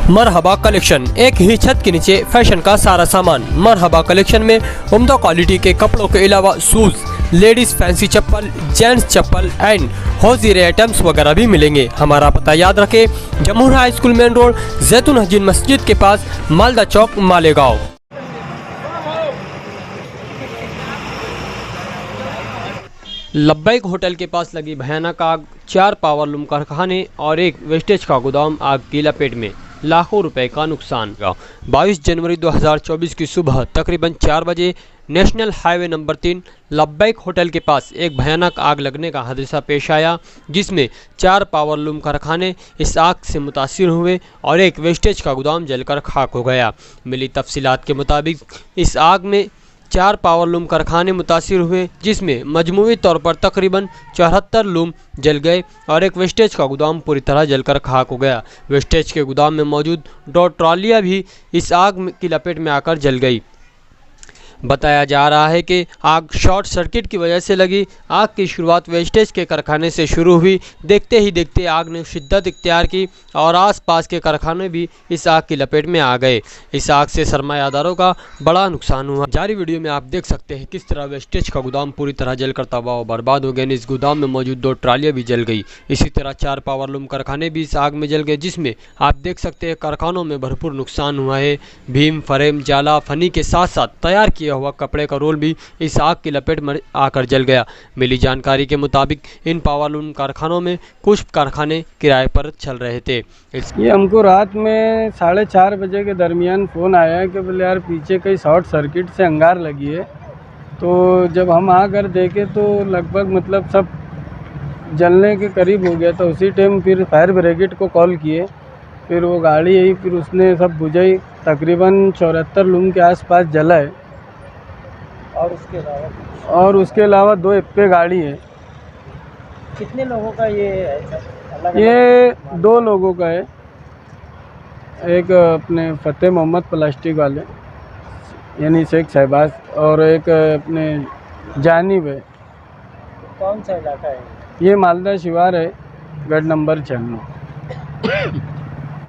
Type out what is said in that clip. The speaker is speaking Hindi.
मरहबा कलेक्शन, एक ही छत के नीचे फैशन का सारा सामान। मरहबा कलेक्शन में उम्दा क्वालिटी के कपड़ों के अलावा शूज, लेडीज फैंसी चप्पल, जेंट्स चप्पल एंड हौजीरे आइटम्स वगैरह भी मिलेंगे। हमारा पता याद रखें, Jamhoor high school main road, Jaitoon Hajin Masjid के पास, मालदा चौक, मालेगांव। लब्बैक होटल के पास लगी भयानक आग, 4 पावरलूम कारखाने और एक वेस्टेज का गोदाम आग की लपेट में, लाखों रुपए का नुकसान। 22 जनवरी 2024 की सुबह तकरीबन 4 बजे नेशनल हाईवे नंबर 3 लब्बैक होटल के पास एक भयानक आग लगने का हादसा पेश आया, जिसमें 4 पावरलूम कारखाने इस आग से मुतासिर हुए और एक वेस्टेज का गोदाम जलकर खाक हो गया। मिली तफसीलात के मुताबिक इस आग में 4 पावरलूम कारखाने मुतासिर हुए, जिसमें मजमूई तौर पर तकरीबन 74 लूम जल गए और एक वेस्टेज का गोदाम पूरी तरह जलकर खाक हो गया। वेस्टेज के गोदाम में मौजूद 2 ट्रॉलियां भी इस आग की लपेट में आकर जल गई। बताया जा रहा है कि आग शॉर्ट सर्किट की वजह से लगी। आग की शुरुआत वेस्टेज के कारखाने से शुरू हुई। देखते ही देखते आग ने शिद्दत इख्तियार की और आसपास के कारखाने भी इस आग की लपेट में आ गए। इस आग से सरमायादारों का बड़ा नुकसान हुआ। जारी वीडियो में आप देख सकते हैं किस तरह वेस्टेज का गोदाम पूरी तरह जलकर तबाह और बर्बाद हो गया। इस गोदाम में मौजूद 2 ट्रालियाँ भी जल गई। इसी तरह 4 पावरलूम कारखाने भी इस आग में जल गए, जिसमें आप देख सकते हैं कारखानों में भरपूर नुकसान हुआ है। भीम, फ्रेम, जाला, फनी के साथ साथ तैयार किया हुआ कपड़े का रोल भी इस आग की लपेट में आकर जल गया। मिली जानकारी के मुताबिक इन पावरलूम कारखानों में कुछ कारखाने किराए पर चल रहे थे। ये हमको रात में 4:30 बजे के दरमियान फ़ोन आया है कि बोले यार पीछे कहीं शॉर्ट सर्किट से अंगार लगी है। तो जब हम आकर देखे तो लगभग मतलब सब जलने के करीब हो गया। तो उसी टाइम फिर फायर ब्रिगेड को कॉल किए, फिर वो गाड़ी आई, फिर उसने सब बुझाई। तकरीबन 74 लूम के आसपास जला है और उसके अलावा 2 एप्पे गाड़ी है। कितने लोगों का ये है? ये 2 लोगों का है, एक अपने फतेह मोहम्मद प्लास्टिक वाले यानी शेख शहबाज और एक अपने जानिब है। कौन सा इलाका है? ये मालदा शिवार है, गढ़ नंबर 96।